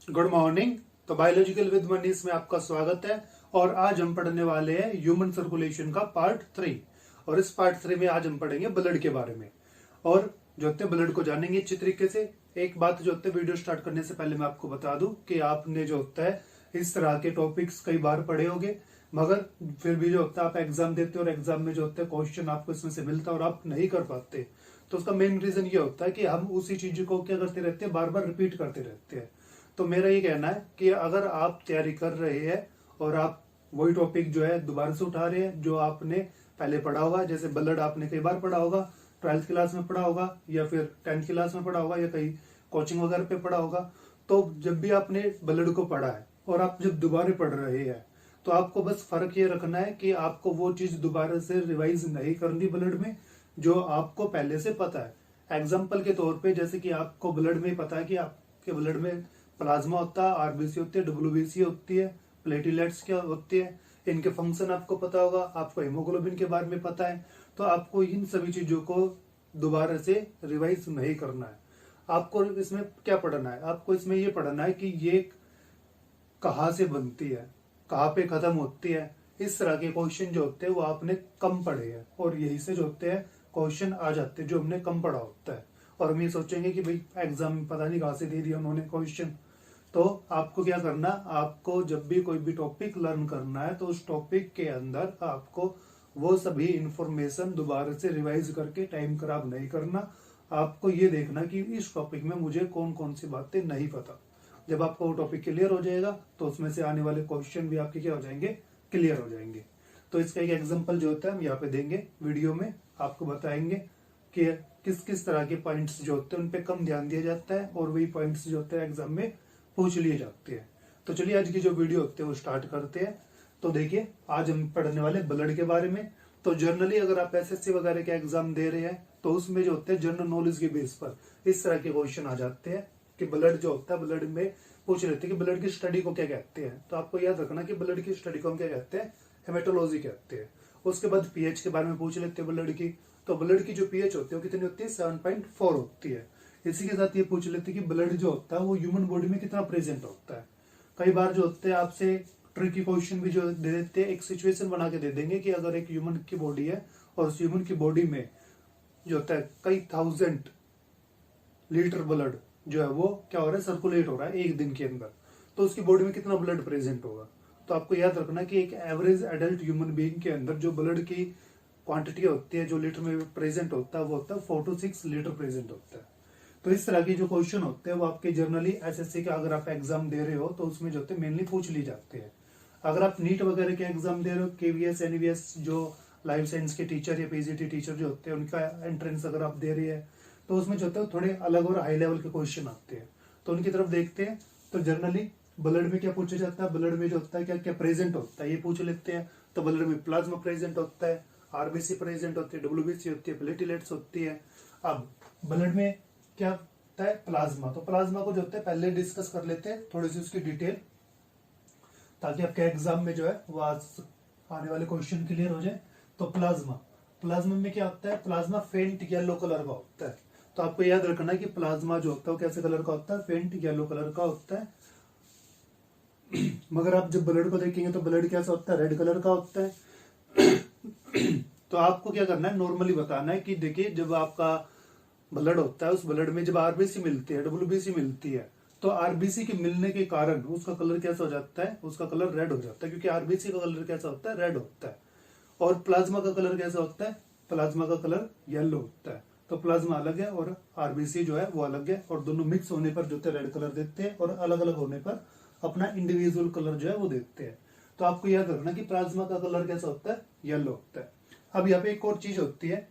Good morning. तो biological with Manish में आपका स्वागत है। और आज हम पढ़ने वाले हैं ह्यूमन सर्कुलेशन का पार्ट 3। और इस पार्ट 3 में आज हम पढ़ेंगे ब्लड के बारे में। और जो होते हैं ब्लड को जानेंगे अच्छी तरीके से। एक बात जो होते है वीडियो स्टार्ट करने से पहले मैं आपको बता दूं कि आपने जो होता है इस तरह के टॉपिक्स कई बार पढ़े होंगे, मगर फिर भी जो होता है आप एग्जाम देते हो और एग्जाम में जो होता है क्वेश्चन आपको इसमें से मिलता है और आप नहीं कर पाते। तो उसका मेन रीजन ये होता है कि हम उसी चीज को क्या करते रहते हैं, बार बार रिपीट करते रहते हैं। तो मेरा ये कहना है कि अगर आप तैयारी कर रहे हैं और आप वही टॉपिक जो है दोबारा से उठा रहे हैं जो आपने पहले पढ़ा होगा, जैसे ब्लड आपने कई बार पढ़ा होगा, 12th क्लास में पढ़ा होगा या फिर 10th क्लास में पढ़ा होगा या कहीं कोचिंग वगैरह पे पढ़ा होगा, तो जब भी आपने ब्लड को पढ़ा है और आप जब दोबारा पढ़ रहे हैं तो आपको बस फर्क ये रखना है कि आपको वो चीज दोबारा से रिवाइज नहीं करनी ब्लड में जो आपको पहले से पता है। एग्जाम्पल के तौर पे जैसे कि आपको ब्लड में पता है कि आपके ब्लड में प्लाज्मा होता है, आरबीसी होती है, डब्ल्यूबीसी होती है, प्लेटलेट्स क्या होती है, इनके फंक्शन आपको पता होगा, आपको हेमोग्लोबिन के बारे में पता है। तो आपको इन सभी चीजों को दोबारा से रिवाइज नहीं करना है। आपको इसमें क्या पढ़ना है, आपको इसमें ये पढ़ना है कि ये कहाँ से बनती है, कहाँ पे खत्म होती है। इस तरह के क्वेश्चन जो होते हैं वो आपने कम पढ़े हैं और यही से जो होते हैं क्वेश्चन आ जाते हैं जो हमने कम पढ़ा होता है। और हम ये सोचेंगे कि भाई एग्जाम में पता नहीं कहाँ से दे दिया उन्होंने क्वेश्चन। तो आपको क्या करना, आपको जब भी कोई भी टॉपिक लर्न करना है तो उस टॉपिक के अंदर आपको वो सभी इंफॉर्मेशन दोबारा से रिवाइज करके टाइम खराब नहीं करना। आपको ये देखना कि इस टॉपिक में मुझे कौन कौन सी बातें नहीं पता। जब आपको वो टॉपिक क्लियर हो जाएगा तो उसमें से आने वाले क्वेश्चन भी आपके क्या हो जाएंगे, क्लियर हो जाएंगे। तो इसका एक एग्जांपल जो होता है हम यहाँ पे देंगे वीडियो में, आपको बताएंगे कि किस किस तरह के पॉइंट्स जो होते हैं उन पे कम ध्यान दिया जाता है और वही पॉइंट्स जो होते हैं एग्जाम में पूछ लिए जाते हैं। तो चलिए आज की जो वीडियो होते हैं वो स्टार्ट करते हैं। तो देखिए आज हम पढ़ने वाले ब्लड के बारे में। तो जनरली अगर आप एसएससी वगैरह के एग्जाम दे रहे हैं तो उसमें जो होते हैं जनरल नॉलेज के बेस पर इस तरह के क्वेश्चन आ जाते हैं कि ब्लड जो होता है, ब्लड में पूछ लेते हैं कि ब्लड की स्टडी को क्या कहते हैं। तो आपको याद रखना कि ब्लड की स्टडी को हम क्या कहते हैं, हेमेटोलॉजी कहते हैं। उसके बाद पीएच के बारे में पूछ लेते हैं ब्लड की। तो ब्लड की जो पीएच होती है वो कितनी होती है, 7.4 होती है। इसी के साथ ये पूछ लेते हैं कि ब्लड जो होता है वो ह्यूमन बॉडी में कितना प्रेजेंट होता है। कई बार जो होते हैं आपसे ट्रिकी क्वेश्चन भी जो दे देते हैं, एक सिचुएशन बना के दे देंगे कि अगर एक ह्यूमन की बॉडी है और उस ह्यूमन की बॉडी में जो होता है कई 1000 लीटर ब्लड जो है वो क्या हो रहा है, सर्कुलेट हो रहा है एक दिन के अंदर, तो उसकी बॉडी में कितना ब्लड प्रेजेंट होगा। तो आपको याद रखना कि एक एवरेज एडल्ट ह्यूमन बीइंग के अंदर जो ब्लड की क्वांटिटी होती है जो लीटर में प्रेजेंट होता है वो होता है 4 to 6 लीटर प्रेजेंट होता है। तो इस तरह के जो क्वेश्चन होते हैं वो आपके जनरली एसएससी का अगर आप एग्जाम दे रहे हो तो उसमें जो होते हैं मेनली पूछ ली जाते हैं। अगर आप नीट वगैरह के एग्जाम दे रहे हो, केवीएस एनवीएस जो लाइफ साइंस के टीचर या पीजीटी टीचर जो होते हैं उनका एंट्रेंस अगर आप दे रही है तो उसमें जो होता है थोड़े अलग और हाई लेवल के क्वेश्चन आते हैं, तो उनकी तरफ देखते हैं। तो जनरली ब्लड में क्या पूछा जाता है, ब्लड में जो होता है क्या क्या प्रेजेंट होता है ये पूछ लेते हैं। तो ब्लड में प्लाज्मा प्रेजेंट होता है, आरबीसी प्रेजेंट होती है, डब्ल्यूबीसी होती है, प्लेटलेट्स होती है। अब ब्लड में क्या होता है, प्लाज्मा। तो प्लाज्मा को जो होता है पहले डिस्कस कर लेते हैं थोड़ी सी उसकी डिटेल, ताकि आपके एग्जाम में जो है वो आने वाले क्वेश्चन क्लियर हो जाए। तो प्लाज्मा में क्या होता है, प्लाज्मा फेंट येलो कलर का होता है। तो आपको याद रखना है कि प्लाज्मा जो होता है वो कैसे कलर का होता है, फेंट येलो कलर का होता है। मगर आप जब ब्लड को देखेंगे तो ब्लड कैसा होता है, रेड कलर का होता है। तो आपको क्या करना है, नॉर्मली बताना है कि देखिए जब आपका ब्लड होता है उस ब्लड में जब आरबीसी मिलती है, डब्ल्यूबीसी मिलती है, तो आरबीसी के मिलने के कारण उसका कलर कैसा हो जाता है, उसका कलर रेड हो जाता है, क्योंकि आरबीसी का कलर कैसा होता है, रेड होता है। और प्लाज्मा का कलर कैसा होता है, प्लाज्मा का कलर येलो होता है। तो प्लाज्मा अलग है और आरबीसी जो है वो अलग है, और दोनों मिक्स होने पर जो है रेड कलर देते हैं और अलग अलग होने पर अपना इंडिविजुअल कलर जो है वो देते हैं। तो आपको याद रखना कि प्लाज्मा का कलर कैसा होता है, येलो होता है। अब यहाँ पे एक और चीज होती है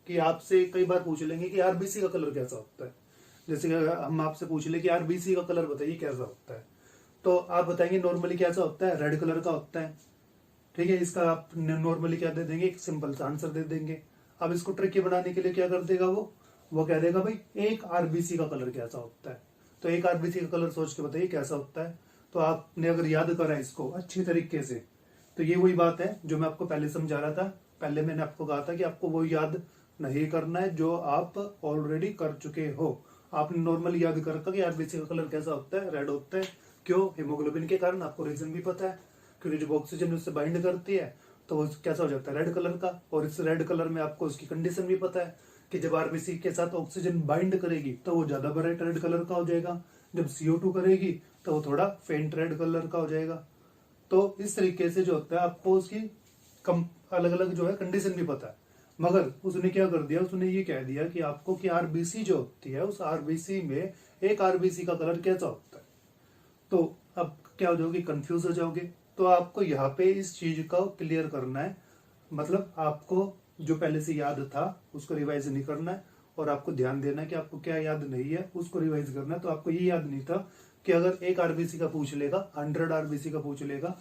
कि आपसे कई बार पूछ लेंगे कि आरबीसी का कलर कैसा होता है। जैसे कि हम आपसे पूछ ले कि आरबीसी का कलर बताइए कैसा होता है, तो आप बताएंगे नॉर्मली कैसा होता है, रेड कलर का होता है। ठीक है, इसका आप नॉर्मली क्या दे देंगे, एक सिंपल सा आंसर दे देंगे। अब इसको ट्रिकी बनाने के लिए क्या कर देगा वो कह देगा भाई एक आरबीसी का कलर कैसा होता है। तो एक आरबीसी का कलर सोच के बताइए कैसा होता है। तो आपने अगर याद करा इसको अच्छी तरीके से तो ये वही बात है जो मैं आपको पहले समझा रहा था। पहले मैंने आपको कहा था कि आपको वो याद नहीं करना है जो आप ऑलरेडी कर चुके हो। आपने नॉर्मली याद कर रखा कि आरबीसी का कलर कैसा होता है, रेड होता है। क्यों? हीमोग्लोबिन के कारण, आपको रीजन भी पता है, क्योंकि जब ऑक्सीजन उससे बाइंड करती है तो वो कैसा हो जाता है, रेड कलर का। और इस रेड कलर में आपको उसकी कंडीशन भी पता है कि जब आरबीसी के साथ ऑक्सीजन बाइंड करेगी तो वो ज्यादा ब्राइट रेड कलर का हो जाएगा, जब CO2 करेगी तो वो थोड़ा फेंट रेड कलर का हो जाएगा। तो इस तरीके से जो होता है आपको उसकी अलग अलग जो है कंडीशन भी पता है। मगर उसने क्या कर दिया, उसने ये कह दिया कि आपको कि आरबीसी जो होती है उस आरबीसी में एक आरबीसी का कलर कैसा होता है। तो अब क्या हो जाओगे, कंफ्यूज हो जाओगे। तो आपको यहाँ पे इस चीज का क्लियर करना है, मतलब आपको जो पहले से याद था उसको रिवाइज नहीं करना है, और आपको ध्यान देना है कि आपको क्या याद नहीं है उसको रिवाइज करना है। तो आपको ये याद नहीं था कि अगर एक आरबीसी का पूछ लेगा, 100 आरबीसी का पूछ लेगा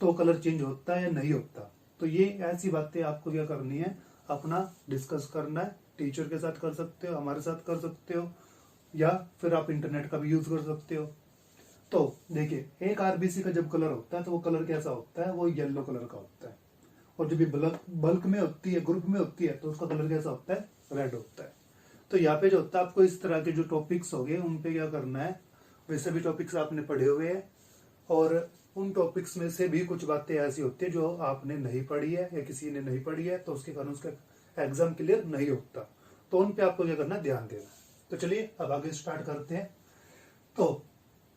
तो कलर चेंज होता है या नहीं होता। तो ये ऐसी बातें आपको क्या करनी है, अपना डिस्कस करना है। टीचर के साथ कर सकते हो, हमारे साथ कर सकते हो, या फिर आप इंटरनेट का भी यूज कर सकते हो। तो देखिए, एक आरबीसी का जब कलर होता है तो वो कलर कैसा होता है, वो येलो कलर का होता है। और जब ये बल्क में होती है, ग्रुप में होती है, तो उसका कलर कैसा होता है, रेड होता है। तो यहाँ पे जो होता है आपको इस तरह के जो टॉपिक्स हो गए उन पे क्या करना है, वैसे भी टॉपिक्स आपने पढ़े हुए हैं, और उन टॉपिक्स में से भी कुछ बातें ऐसी होती है जो आपने नहीं पढ़ी है या किसी ने नहीं पढ़ी है, तो उसके कारण उसका एग्जाम क्लियर नहीं होता। तो उन पे आपको क्या करना है, ध्यान देना। तो चलिए अब आगे स्टार्ट करते हैं। तो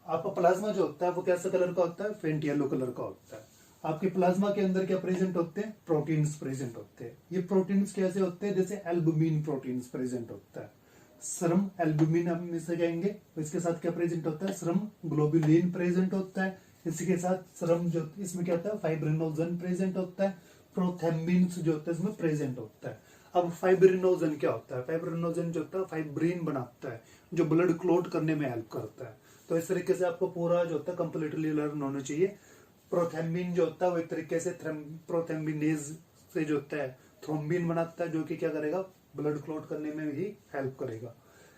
आपका प्लाज्मा जो होता है वो कैसा कलर का होता है, फेंट येलो कलर का होता है। आपके प्लाज्मा के अंदर क्या प्रेजेंट होते हैं, प्रोटीन्स प्रेजेंट होते हैं। ये प्रोटीन्स कैसे होते हैं, जैसे एल्बुमिन प्रोटीन्स प्रेजेंट होता है। श्रम एल्बुमिन हम इसे कहेंगे। इसके साथ क्या प्रेजेंट होता है, श्रम ग्लोबुलिन प्रेजेंट होता है। इसी के साथ श्रम जो इसमें क्या होता है, फाइब्रिनोजन प्रेजेंट होता है। प्रोथेम्बिन्स जो होता है इसमें प्रेजेंट होता है। अब फाइब्रिनोजन क्या होता है, फाइब्रिनोजन जो होता है फाइब्रिन बनाता है जो ब्लड क्लॉट करने में हेल्प करता है। तो इस तरीके से आपको पूरा जो होता है कंप्लीटली लर्न होना चाहिए। प्रोथेम्बिन जो होता है वो एक तरीके से प्रोथेम्बिनेज से जो होता है थ्रोम्बिन बनाता है, जो कि क्या करेगा, ब्लड क्लॉट करने में भी हेल्प करेगा।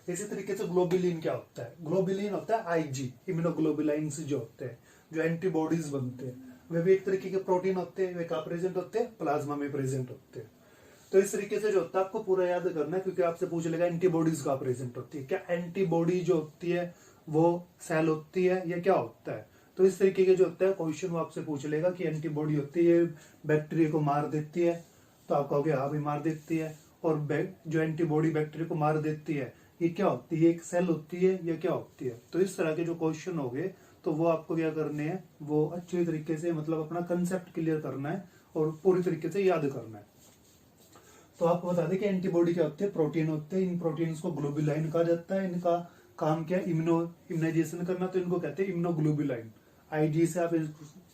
इसी तरीके से ग्लोबुलिन क्या होता है, ग्लोबुलिन होता है आईजी, इम्यूनोग्लोबुलाइंस जो होते हैं, जो एंटीबॉडीज बनते हैं। वे भी एक तरीके के प्रोटीन होते हैं, वे कहाँ प्रेजेंट होते हैं, प्लाज्मा में प्रेजेंट होते हैं। तो इस तरीके से जो होता है आपको पूरा याद करना है, क्योंकि आपसे पूछ लेगा एंटीबॉडीज कहाँ प्रेजेंट होती है, क्या एंटीबॉडी जो होती है वो सेल होती है या क्या होता है। तो इस तरीके के जो होता है क्वेश्चन वो आपसे पूछ लेगा कि एंटीबॉडी होती है, बैक्टीरिया को मार देती है, तो आप कहोगे हाँ भी मार देती है। और जो एंटीबॉडी बैक्टीरिया को मार देती है ये क्या होती है, एक सेल होती है या क्या होती है। तो इस तरह के जो क्वेश्चन हो गए तो वो आपको क्या करने हैं, वो अच्छे तरीके से मतलब अपना कंसेप्ट क्लियर करना है और पूरी तरीके से याद करना है। तो आपको बता दें कि एंटीबॉडी क्या होते हैं, प्रोटीन होते हैं। इन प्रोटीन्स को ग्लोबुलाइन कहा जाता है। इनका काम क्या है, इम्यूनाइजेशन करना, तो इनको कहते हैं इम्यूनोग्लोबुलाइन। आईजी से आप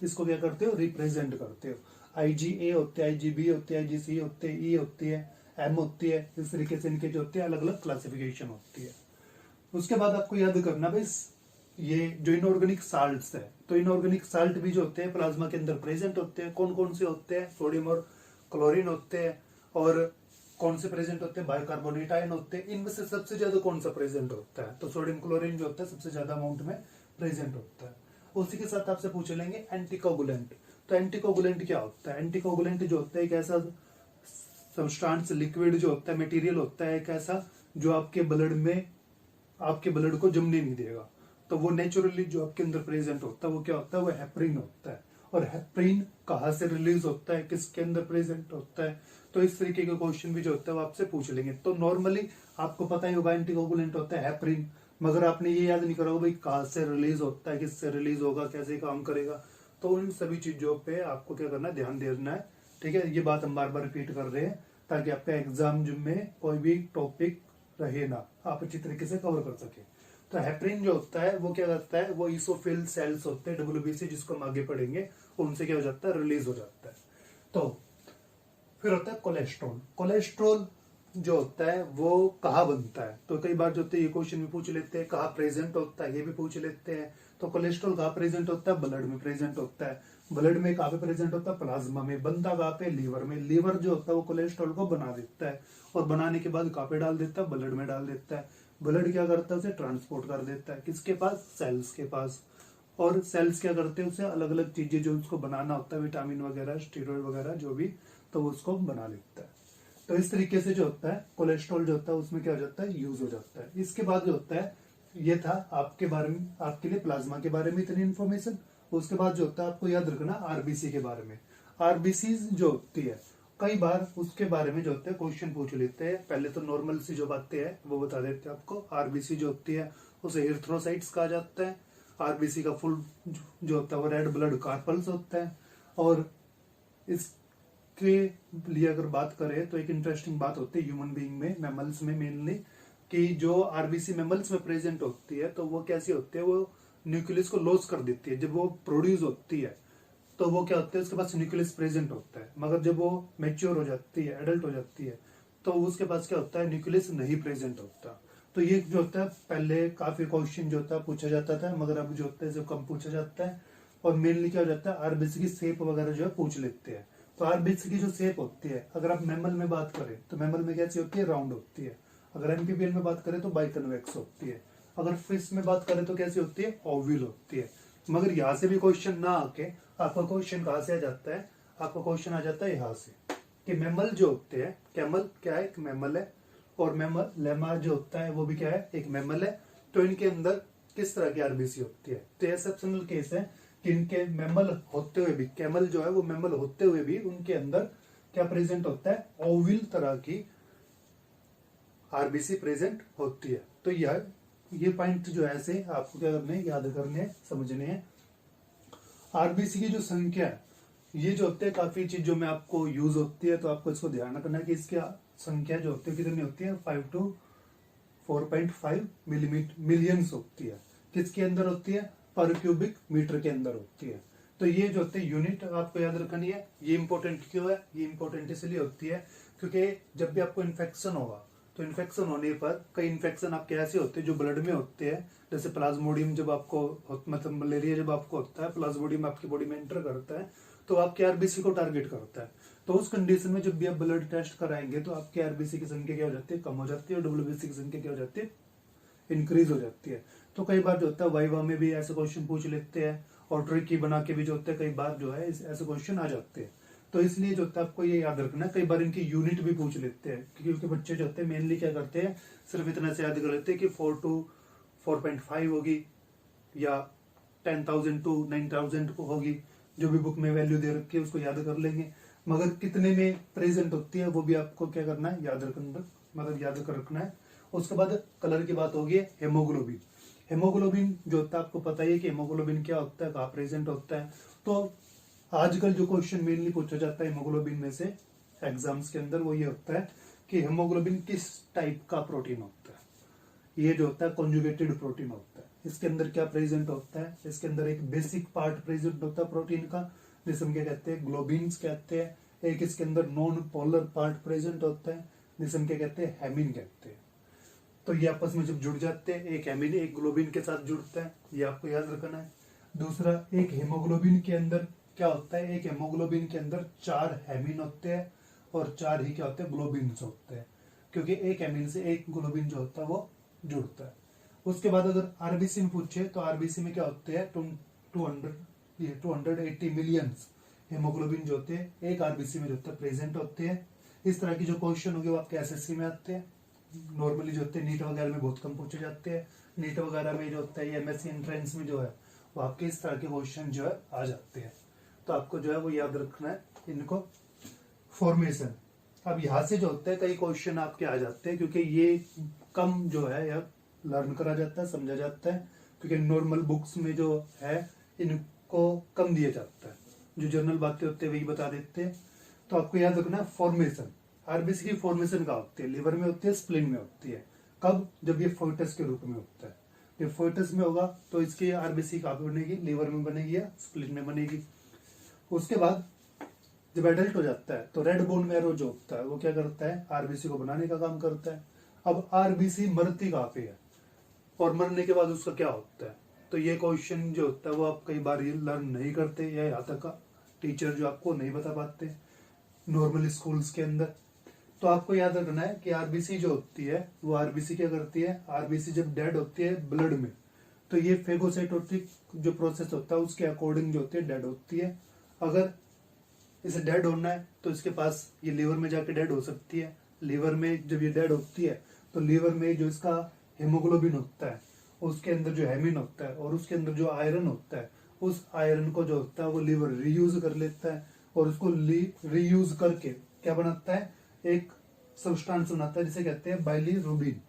इसको क्या करते हो, रिप्रेजेंट करते हो। आईजीए होते हैं, आईजीबी होते हैं, आईजीसी होते हैं, ई होती है, एम होती है। इस तरीके से इनके जो होते हैं अलग अलग क्लासिफिकेशन होती है। उसके बाद आपको याद करना भाई ये जो इनऑर्गेनिक साल्ट्स है, तो इनऑर्गेनिक साल्ट भी जो होते हैं प्लाज्मा के अंदर प्रेजेंट होते हैं। कौन कौन से होते हैं, सोडियम और क्लोरीन होते हैं। और कौन से प्रेजेंट होते हैं, बाइकार्बोनेट आयन होते हैं। इनमें से सबसे ज्यादा कौन सा प्रेजेंट होता है, तो सोडियम क्लोरीन जो होता है सबसे ज्यादा अमाउंट में प्रेजेंट होता है। उसी के साथ आपसे पूछ लेंगे एंटीकोगुलेंट। तो एंटीकोगुलेंट क्या होता है, एंटीकोगुलेंट जो होता है एक ऐसा सब्सटेंस, लिक्विड जो होता है, मटेरियल होता है एक ऐसा जो आपके ब्लड को जमने नहीं देगा। तो वो नेचुरली जो आपके अंदर प्रेजेंट होता है वो क्या होता है, वो हेपरिन होता है। और हेपरिन कहाँ से रिलीज होता है, किसके अंदर प्रेजेंट होता है। तो इस तरीके के क्वेश्चन भी जो होता है वो आपसे पूछ लेंगे। तो नॉर्मली आपको पता ही होगा एंटीकोगुलेंट होता है हेपरिन, मगर आपने ये याद नहीं करा होगा भाई कहाँ से रिलीज होता है, किससे रिलीज होगा, कैसे काम करेगा। तो उन सभी चीजों पे आपको क्या करना है, ध्यान देना है। ठीक है, ये बात हम बार बार रिपीट कर रहे हैं ताकि आपका एग्जाम में कोई भी टॉपिक रहे ना, आप अच्छी तरीके से कवर कर सके। तो हेपरिन जो होता है वो क्या करता है, वो ईसोफिल सेल्स होते हैं WBC, जिसको हम आगे पढ़ेंगे, उनसे क्या हो जाता है, रिलीज हो जाता है। तो फिर होता है कोलेस्ट्रॉल। कोलेस्ट्रॉल जो होता है वो कहाँ बनता है, तो कई बार जो होते हैं ये क्वेश्चन भी पूछ लेते हैं, कहाँ प्रेजेंट होता है ये भी पूछ लेते हैं। तो कोलेस्ट्रॉल कहाँ प्रेजेंट होता है, ब्लड में प्रेजेंट होता है। ब्लड में कहाँ पे प्रेजेंट होता है, प्लाज्मा में। बनता कहाँ पे, लीवर में। लीवर जो होता है वो कोलेस्ट्रॉल को बना देता है, और बनाने के बाद कहाँ पे डाल देता है, ब्लड में डाल देता है। ब्लड क्या करता है, उसे ट्रांसपोर्ट कर देता है, किसके पास, सेल्स के पास। और सेल्स क्या करते हैं, उसे अलग अलग चीजें जो उसको बनाना होता है, विटामिन वगैरह, स्टेरॉइड वगैरह जो भी, तो वो उसको बना लेता है। तो इस तरीके से जो होता है कोलेस्ट्रॉल जो होता है उसमें क्या हो जाता है, यूज हो जाता है। इसके बाद जो होता है, ये था आपके बारे में, आपके लिए प्लाज्मा के बारे में इतनी इन्फॉर्मेशन। उसके बाद जो होता है आपको याद रखना आरबीसी के बारे में। आरबीसी जो होती है कई बार उसके बारे में जो होते हैं क्वेश्चन पूछ लेते हैं। पहले तो नॉर्मल सी जो बातें हैं वो बता देते हैं आपको। आरबीसी जो होती है उसे एरिथ्रोसाइट्स कहा जाता है। आरबीसी का फुल जो होता है वो रेड ब्लड कार्पल्स होता है। और इसके लिए अगर बात करें तो एक इंटरेस्टिंग बात होती है ह्यूमन बीइंग में, मैमल्स में मेनली, कि जो आरबीसी मैमल्स में प्रेजेंट होती है तो वो कैसी होती है, वो न्यूक्लियस को लॉस कर देती है। जब वो प्रोड्यूस होती है तो वो क्या होता है, उसके पास न्यूक्लियस प्रेजेंट होता है। मगर जब वो मैच्योर हो जाती है, एडल्ट हो जाती है, तो उसके पास क्या होता है, न्यूक्लियस नहीं प्रेजेंट होता। तो ये जो होता है पहले काफी क्वेश्चन जो होता है पूछा जाता था, मगर अब जो होता है जो कम पूछा जाता है। और मेनली क्या हो जाता है, आरबीसी की शेप वगैरह जो है पूछ लेते हैं। तो आरबीसी की जो शेप होती है, अगर आप मैमल में बात करें तो मैमल में कैसी होती है, राउंड होती है। अगर एमपीपीएल में बात करें तो बाइकन्वेक्स होती है। अगर फिश में बात करें तो कैसी होती है, ओवल होती है। मगर यहाँ से भी क्वेश्चन ना आके आपका क्वेश्चन कहाँ से आ जाता है, आपका क्वेश्चन आ जाता है यहाँ से कि मैमल जो होते हैं, कैमल क्या है, एक मैमल है, और मैमल लेमार जो होता है वो भी क्या है, एक मैमल है। तो इनके अंदर किस तरह की आरबीसी होती है। तो एक्सेप्शनल केस है कि इनके मैमल होते हुए भी, कैमल जो है वो मैमल होते हुए भी उनके अंदर क्या प्रेजेंट होता है, ओवल तरह की आरबीसी प्रेजेंट होती है। तो ये पॉइंट जो है ऐसे आपको क्या करने हैं, याद करने हैं, समझने हैं। आरबीसी की जो संख्या है, ये जो होते हैं काफी चीजों में आपको यूज होती है, तो आपको इसको ध्यान रखना है कि इसकी संख्या जो होती है कितनी होती है, 5 to 4.5 मिलियंस होती है। किसके अंदर होती है, पर क्यूबिक मीटर के अंदर होती है। तो ये जो होते हैं यूनिट आपको याद रखनी है। ये इंपॉर्टेंट क्यों है, ये इंपॉर्टेंट इसलिए होती है क्योंकि जब भी आपको इन्फेक्शन होगा तो इन्फेक्शन होने पर कई इन्फेक्शन आपके ऐसे होते हैं जो ब्लड में होते हैं। जैसे प्लाज्मोडियम जब आपको मतलब मलेरिया जब आपको होता है, प्लाज्मोडियम आपकी बॉडी में एंटर करता है तो आपके आरबीसी को टारगेट करता है। तो उस कंडीशन में जब भी आप ब्लड टेस्ट कराएंगे तो आपके आरबीसी की संख्या क्या हो जाती है, कम हो जाती है, और डब्ल्यूबीसी की संख्या क्या हो जाती है, इंक्रीज हो जाती है। तो कई बार जो होता है वाइवा में भी ऐसे क्वेश्चन पूछ लेते हैं, और ट्रिकी बना के भी जो होता है कई बार जो है ऐसे क्वेश्चन आ जाते हैं। तो इसलिए जो होता है आपको ये याद रखना है, कई बार इनकी यूनिट भी पूछ लेते हैं, क्योंकि बच्चे जो होते हैं मेनली क्या करते हैं, सिर्फ इतना से याद कर लेते हैं कि 4 to 4.5 होगी या 10,000 to 9,000 को होगी, जो भी बुक में वैल्यू दे रखी है उसको याद कर लेंगे। मगर कितने में प्रेजेंट होती है वो भी आपको क्या करना है, याद रखना, मतलब याद कर रखना है। उसके बाद कलर की बात होगी, हेमोग्लोबिन। हेमोग्लोबिन जो होता है आपको पता ही है कि हेमोग्लोबिन क्या होता है, कहाँ प्रेजेंट होता है। तो आजकल जो क्वेश्चन मेनली पूछा जाता है हेमोग्लोबिन में से एग्जाम्स के अंदर, वो ये होता है कि हेमोग्लोबिन किस टाइप का प्रोटीन होता है। ये जो होता है कॉन्जुगेटेड प्रोटीन होता है। इसके अंदर क्या प्रेजेंट होता है, इसके अंदर एक बेसिक पार्ट प्रेजेंट होता है प्रोटीन का, जिसे हम क्या कहते हैं, ग्लोबिन्स कहते हैं। एक इसके अंदर नॉन पोलर पार्ट प्रेजेंट होता है, जिसे हम क्या कहते हैं, हेमिन कहते हैं। तो ये आपस में जब जुड़ जाते हैं, एक हेमिन एक ग्लोबिन के साथ जुड़ता है, ये आपको याद रखना है। दूसरा, एक हेमोग्लोबिन के अंदर क्या होता है, एक हेमोग्लोबिन के अंदर 4 हेमिन होते हैं और 4 ही क्या होते हैं, ग्लोबिन्स होते हैं, क्योंकि एक हेमिन से एक ग्लोबिन जो होता है वो जुड़ता है। उसके बाद अगर आरबीसी में पूछे तो आरबीसी में क्या होते हैं, 280 मिलियंस हेमोग्लोबिन जो होते हैं एक आरबीसी में जो होता है प्रेजेंट होते हैं। इस तरह की जो क्वेश्चन होंगे वो आपके एसएससी में आते हैं। नॉर्मली जो होते हैं नीट वगैरह में बहुत कम पूछे जाते हैं। नीट वगैरह में जो होता है एमएससी एंट्रेंस में जो है वो आपके इस तरह के क्वेश्चन जो है आ जाते हैं। तो आपको जो है वो याद रखना है इनको, फॉर्मेशन। अब यहाँ से जो होता है कई क्वेश्चन आपके आ जाते हैं, क्योंकि ये कम जो है या लर्न करा जाता है, समझा जाता है, क्योंकि नॉर्मल बुक्स में जो है इनको कम दिया जाता है, जो जनरल बातें होते हैं वही बता देते हैं। तो आपको याद रखना है फॉर्मेशन। आरबीसी की फॉर्मेशन कहाँ होती है, लिवर में होती है, स्प्लीन में होती है। कब, जब ये फोइटस के रूप में होता है। जब फोइटस में होगा तो इसकी आरबीसी कहाँ पे बनेगी, लिवर में बनेगी या स्प्लीन में बनेगी। उसके बाद जब एडल्ट हो जाता है तो रेड बोन मैरो जो होता है वो क्या करता है, आरबीसी को बनाने का काम करता है। अब आरबीसी मरती कहाँ पे है और मरने के बाद उसका क्या होता है, तो ये क्वेश्चन जो होता है वो आप कई बार ये लर्न नहीं करते, या यहाँ तक का टीचर जो आपको नहीं बता पाते नॉर्मल स्कूल्स के अंदर। तो आपको याद रखना है कि आरबीसी जो होती है वो आरबीसी क्या करती है, आरबीसी जब डेड होती है ब्लड में तो ये फेगोसाइटोटिक जो प्रोसेस होता है उसके अकॉर्डिंग जो होती है डेड होती है। अगर इसे डेड होना है तो इसके पास ये लिवर में जाके डेड हो सकती है, लीवर में जब ये डेड होती है तो लीवर में जो इसका हेमोग्लोबिन होता है, उसके अंदर जो हेमिन होता है और उसके अंदर जो आयरन होता है, उस आयरन को जो होता है वो लीवर रीयूज कर लेता है और उसको रीयूज करके क्या बनाता है, एक सब्सटेंस बनाता है जिसे कहते हैं बाइलिरुबिन।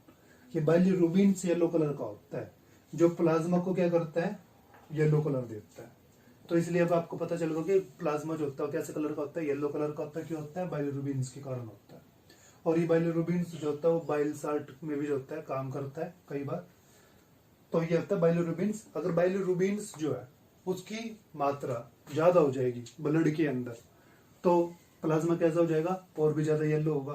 ये बाइलिरुबिन येलो कलर का होता है जो प्लाज्मा को क्या करता है, येलो कलर देता है। तो इसलिए अब आपको पता चल गया कि प्लाज्मा जो होता है कैसे कलर का होता है, येलो कलर का होता है। क्यों होता है, बाइलिरुबिन के कारण होता है। और ये बाइलिरुबिन जो होता है वो बाइल साल्ट में भी जो होता है काम करता है कई बार। तो ये होता है बाइलिरुबिन। अगर बाइलिरुबिन जो है उसकी मात्रा ज्यादा हो जाएगी ब्लड के अंदर तो प्लाज्मा कैसा हो जाएगा, और भी ज्यादा येलो होगा।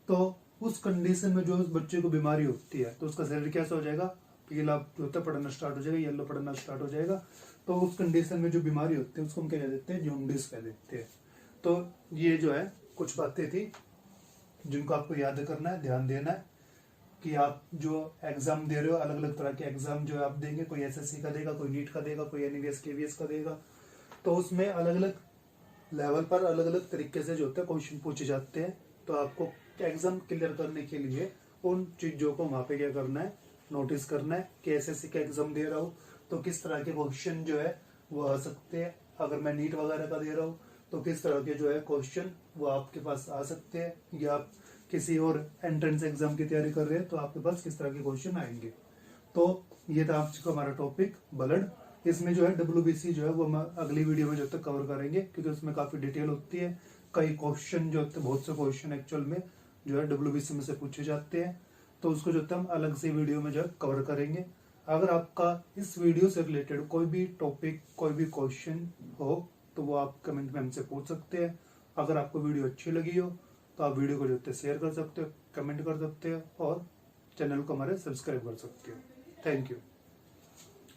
तो उस कंडीशन में जो उस बच्चे को बीमारी होती है तो उसका शरीर कैसा हो जाएगा, पीला जो होता है पड़ना स्टार्ट हो जाएगा, येलो पड़ना स्टार्ट हो जाएगा। तो उस कंडीशन में जो बीमारी होती है उसको हम क्या कह देते हैं, जॉन्डिस कह देते हैं। तो ये जो है कुछ बातें थी जिनको आपको याद करना है, ध्यान देना है कि आप जो एग्जाम दे रहे हो, अलग अलग तरह के एग्जाम जो है आप देंगे, कोई एसएससी का देगा, कोई नीट का देगा, कोई एनवीएस केवीएस का देगा। तो उसमें अलग अलग लेवल पर अलग अलग तरीके से जो होता है क्वेश्चन पूछे जाते हैं। तो आपको एग्जाम क्लियर करने के लिए उन चीजों को वहां पे क्या करना है, नोटिस करना है कि एसएससी का एग्जाम दे रहा हूँ तो किस तरह के क्वेश्चन जो है वो आ सकते हैं। अगर मैं नीट वगैरह का दे रहा हूँ तो किस तरह के जो है क्वेश्चन वो आपके पास आ सकते हैं, या आप किसी और एंट्रेंस एग्जाम की तैयारी कर रहे हैं तो आपके पास किस तरह के क्वेश्चन आएंगे। तो ये था आज का हमारा टॉपिक ब्लड। इसमें जो है WBC जो है वो हम अगली वीडियो में जब तक कवर करेंगे क्योंकि उसमें काफी डिटेल होती है। कई क्वेश्चन जो होते हैं, बहुत से क्वेश्चन एक्चुअल में जो है WBC में से पूछे जाते हैं। तो उसको जो हम अलग से वीडियो में जो है कवर करेंगे। अगर आपका इस वीडियो से रिलेटेड कोई भी टॉपिक, कोई भी क्वेश्चन हो तो वो आप कमेंट में हमसे पूछ सकते हैं। अगर आपको वीडियो अच्छी लगी हो तो आप वीडियो को जो है शेयर कर सकते हो, कमेंट कर सकते हो और चैनल को हमारे सब्सक्राइब कर सकते हो। Thank you.